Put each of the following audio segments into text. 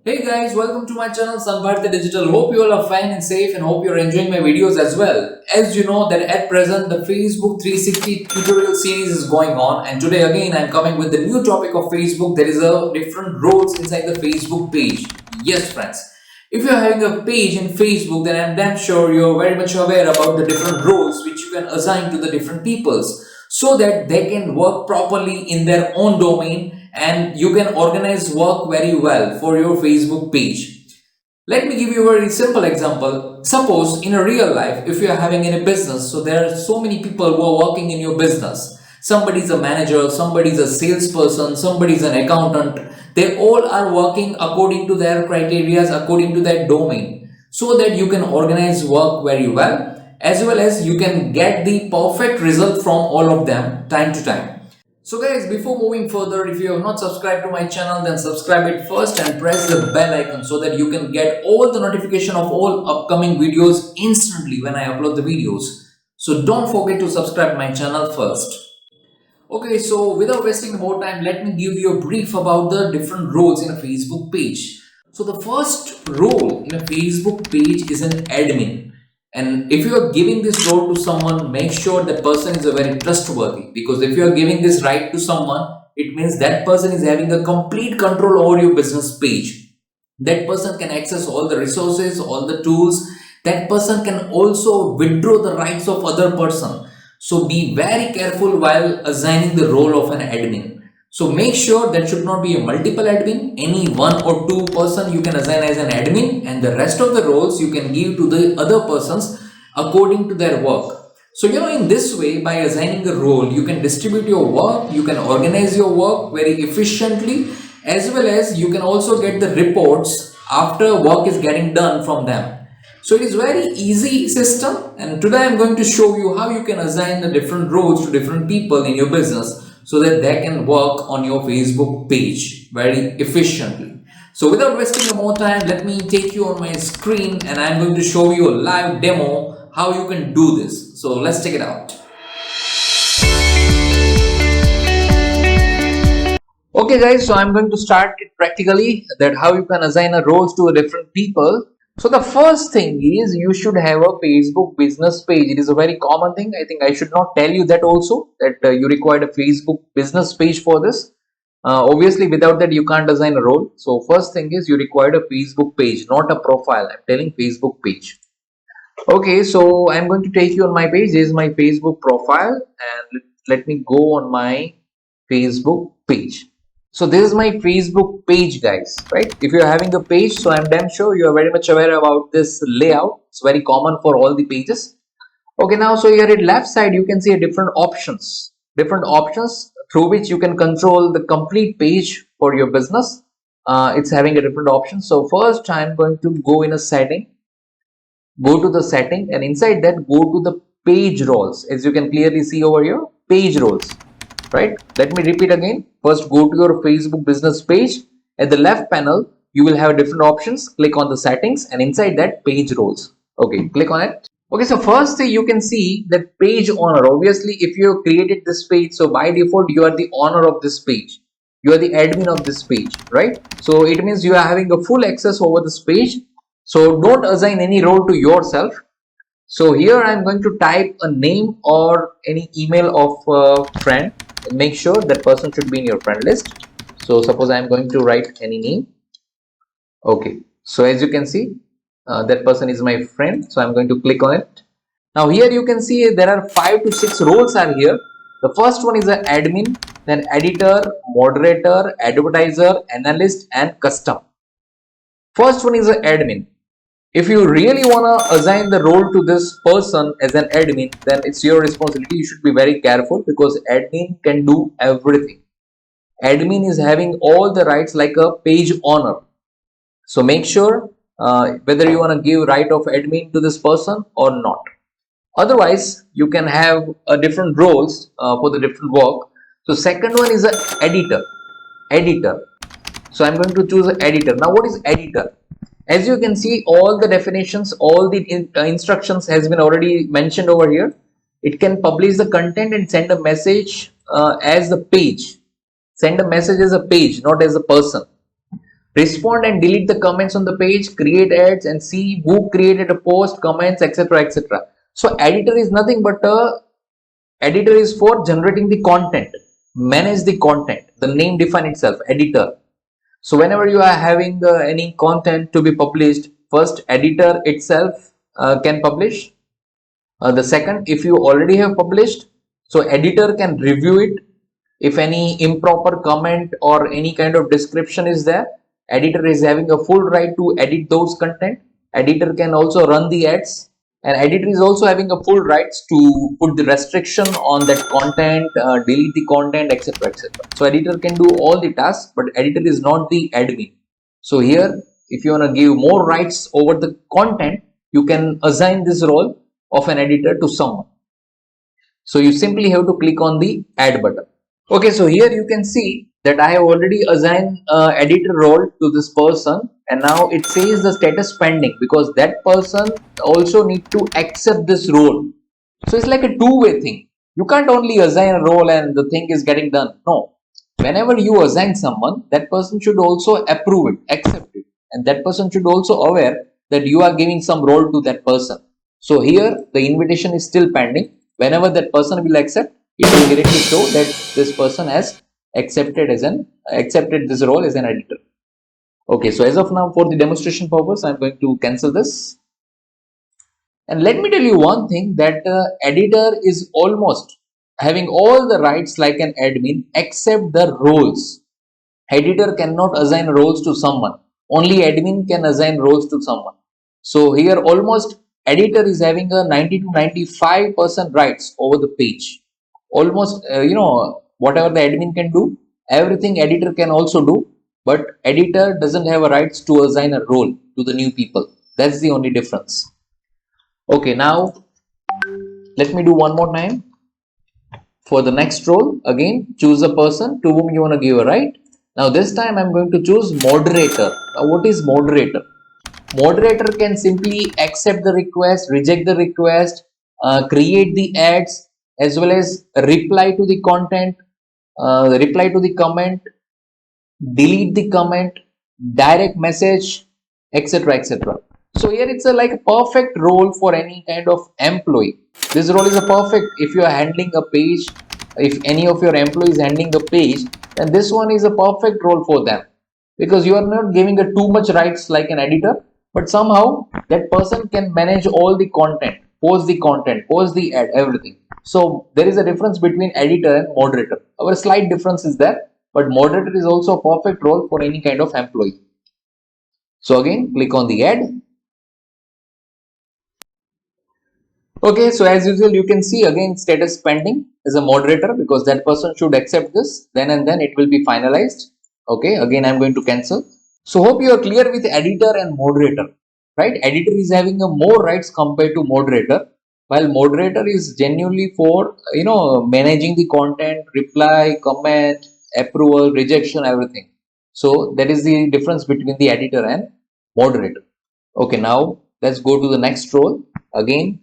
Hey guys, welcome to my channel Sambharti Digital. Hope you all are fine and safe and hope you're enjoying my videos as well. As you know that at present the Facebook 360 tutorial series is going on, and today again I'm coming with the new topic of Facebook. There is a different roles inside the Facebook page. Yes friends, if you're having a page in Facebook, then I'm damn sure you're very much aware about the different roles which you can assign to the different peoples so that they can work properly in their own domain and you can organize work very well for your Facebook page. Let me give you a very simple example. Suppose in a real life, if you are having in a business, so there are so many people who are working in your business. Somebody is a manager, somebody is a salesperson, somebody is an accountant. They all are working according to their criteria, according to their domain, so that you can organize work very well as you can get the perfect result from all of them time to time. So guys, before moving further, if you have not subscribed to my channel, then subscribe it first and press the bell icon so that you can get all the notification of all upcoming videos instantly when I upload the videos. So don't forget to subscribe my channel first. Okay, so without wasting more time, let me give you a brief about the different roles in a Facebook page. So the first role in a Facebook page is an admin. And if you are giving this role to someone, make sure that person is a very trustworthy, because if you are giving this right to someone, it means that person is having a complete control over your business page. That person can access all the resources, all the tools. That person can also withdraw the rights of other person. So be very careful while assigning the role of an admin. So make sure that should not be a multiple admin. Any one or two person you can assign as an admin, and the rest of the roles you can give to the other persons according to their work. So in this way, by assigning a role, you can distribute your work, you can organize your work very efficiently, as well as you can also get the reports after work is getting done from them. So it is very easy system, and today I'm going to show you how you can assign the different roles to different people in your business so that they can work on your Facebook page very efficiently. So without wasting more time, let me take you on my screen and I'm going to show you a live demo how you can do this. So let's check it out. Okay guys, so I'm going to start it practically, that how you can assign a roles to a different people. So the first thing is you should have a Facebook business page. It is a very common thing. I think I should not tell you that also, that you require a Facebook business page for this. Obviously without that you can't assign a role. So first thing is you require a Facebook page, not a profile. I'm telling Facebook page. Okay, so I'm going to take you on my page. This is my Facebook profile, and let me go on my Facebook page. So this is my Facebook page, guys, right? If you're having a page, so I'm damn sure you are very much aware about this layout. It's very common for all the pages. Okay, now so here at left side you can see a different options through which you can control the complete page for your business. It's having a different option. So first I'm going to go in a setting, go to the setting, and inside that go to the page roles. As you can clearly see over here, page roles, right? Let me repeat again. First go to your Facebook business page. At the left panel you will have different options. Click on the settings, and inside that page roles. Okay, click on it. Okay, so first you can see that page owner. Obviously if you created this page, so by default you are the owner of this page, you are the admin of this page, right? So it means you are having a full access over this page. So don't assign any role to yourself. So here I'm going to type a name or any email of a friend. Make sure that person should be in your friend list. So suppose I'm going to write any name. Okay, so as you can see, that person is my friend. So I'm going to click on it. Now here you can see there are 5 to 6 roles are here. The first one is an admin, then editor, moderator, advertiser, analyst, and custom. First one is an admin. If you really want to assign the role to this person as an admin, then it's your responsibility. You should be very careful because admin can do everything. Admin is having all the rights like a page owner. So make sure whether you want to give right of admin to this person or not. Otherwise, you can have different roles for the different work. So second one is an editor. So I'm going to choose an editor. Now what is editor? As you can see, all the definitions, all the instructions has been already mentioned over here. It can publish the content and send a message as the page. Send a message as a page, not as a person. respond and delete the comments on the page, create ads, and see who created a post, comments, etc., etc. So editor is nothing but a editor is for generating the content, manage the content. The name define itself, editor. So whenever you are having any content to be published, first editor itself can publish. The second, if you already have published, so editor can review it. If any improper comment or any kind of description is there, editor is having a full right to edit those content. Editor can also run the ads, and editor is also having a full rights to put the restriction on that content, delete the content, etc., etc. So editor can do all the tasks, but editor is not the admin. So here, if you want to give more rights over the content, you can assign this role of an editor to someone. So you simply have to click on the add button. Okay, so here you can see that I have already assigned editor role to this person, and now it says the status pending because that person also need to accept this role. So it's like a two-way thing. You can't only assign a role and the thing is getting done. No, whenever you assign someone, that person should also approve it, accept it, and that person should also aware that you are giving some role to that person. So here the invitation is still pending. Whenever that person will accept, it will directly show that this person has accepted this role as an editor. Okay, so as of now, for the demonstration purpose, I'm going to cancel this. And let me tell you one thing, that editor is almost having all the rights like an admin except the roles. Editor cannot assign roles to someone. Only admin can assign roles to someone. So here almost editor is having a 90 to 95% rights over the page. Almost, whatever the admin can do, everything editor can also do, but editor doesn't have a rights to assign a role to the new people. That's the only difference. Okay, now let me do one more time. For the next role, again, choose a person to whom you want to give a right. Now this time I'm going to choose moderator. Now what is moderator? Moderator can simply accept the request, reject the request, create the ads, as well as reply to the content, reply to the comment, delete the comment, direct message, etc., etc. So here it's like a perfect role for any kind of employee. This role is a perfect if you are handling a page. If any of your employees handling the page, then this one is a perfect role for them, because you are not giving a too much rights like an editor, but somehow that person can manage all the content, post the ad, everything. So there is a difference between editor and moderator. Our slight difference is there, but moderator is also a perfect role for any kind of employee. So again, click on the add. Okay, so as usual, you can see again status pending as a moderator because that person should accept this, then and then it will be finalized. Okay, again I'm going to cancel. So hope you are clear with editor and moderator, right? Editor is having a more rights compared to moderator, while moderator is genuinely for managing the content, reply, comment, approval, rejection, everything. So that is the difference between the editor and moderator. Okay, now let's go to the next role. Again,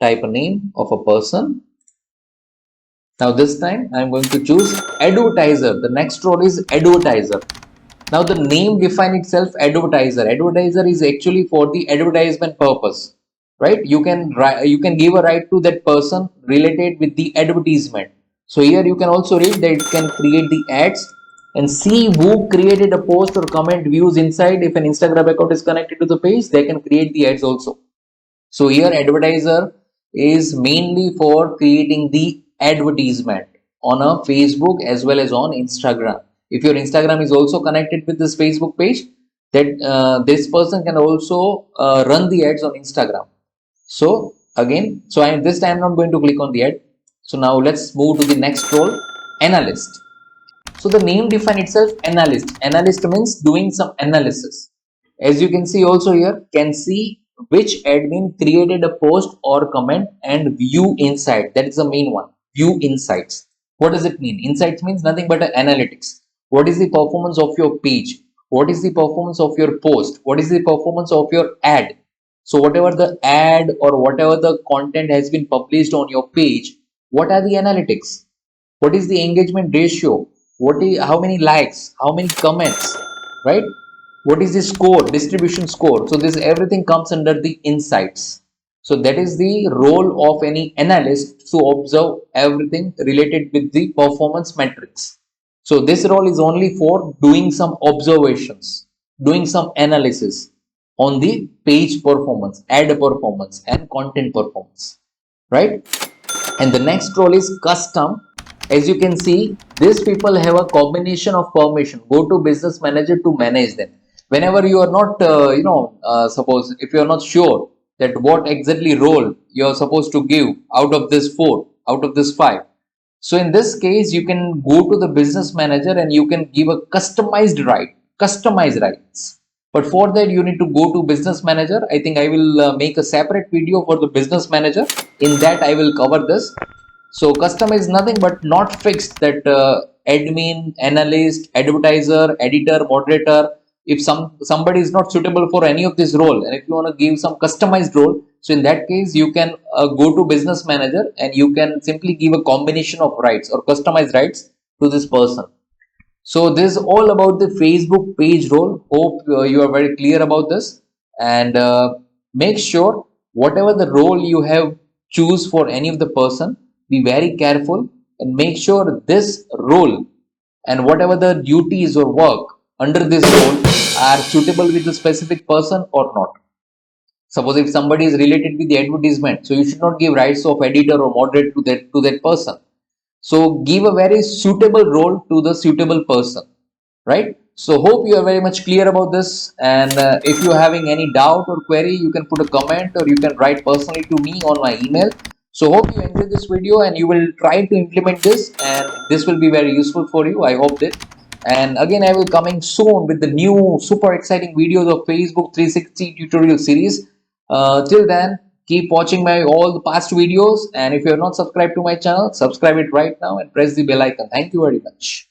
type a name of a person. Now this time I'm going to choose advertiser. The next role is advertiser. Now the name define itself, advertiser. Advertiser is actually for the advertisement purpose, right? You can give a right to that person related with the advertisement. So here you can also read that it can create the ads and see who created a post or comment views inside. If an Instagram account is connected to the page, they can create the ads also. So here advertiser is mainly for creating the advertisement on a Facebook as well as on Instagram. If your Instagram is also connected with this Facebook page, that this person can also run the ads on Instagram. So again, this time I'm not going to click on the ad. So now let's move to the next role, analyst. So the name define itself, analyst. Analyst means doing some analysis. As you can see also here, can see which admin created a post or comment and view insight. That is the main one, view insights. What does it mean? Insights means nothing but analytics. What is the performance of your page? What is the performance of your post? What is the performance of your ad? So whatever the ad or whatever the content has been published on your page, what are the analytics? What is the engagement ratio? How many likes, how many comments, right? What is the score, distribution score? So this everything comes under the insights. So that is the role of any analyst to observe everything related with the performance metrics. So this role is only for doing some observations, doing some analysis on the page performance, ad performance and content performance, right? And the next role is custom. As you can see, these people have a combination of permission. Go to business manager to manage them. Whenever you are not, suppose if you are not sure that what exactly role you are supposed to give out of this four, out of this five. So in this case, you can go to the business manager and you can give a customized rights. But for that, you need to go to business manager. I think I will make a separate video for the business manager. In that, I will cover this. So custom is nothing but not fixed, that admin, analyst, advertiser, editor, moderator. If somebody is not suitable for any of this role, and if you want to give some customized role, so in that case you can go to business manager and you can simply give a combination of rights or customized rights to this person. So this is all about the Facebook page role. Hope you are very clear about this, and make sure whatever the role you have choose for any of the person, be very careful and make sure this role and whatever the duties or work under this role are suitable with the specific person or not. Suppose if somebody is related with the advertisement, so you should not give rights of editor or moderator to that person. So give a very suitable role to the suitable person, right? So hope you are very much clear about this. And if you are having any doubt or query, you can put a comment or you can write personally to me on my email. So hope you enjoyed this video and you will try to implement this, and this will be very useful for you. I hope that. And again, I will coming soon with the new super exciting videos of Facebook 360 tutorial series. Till then, keep watching my all the past videos, and if you are not subscribed to my channel, subscribe it right now and press the bell icon. Thank you very much.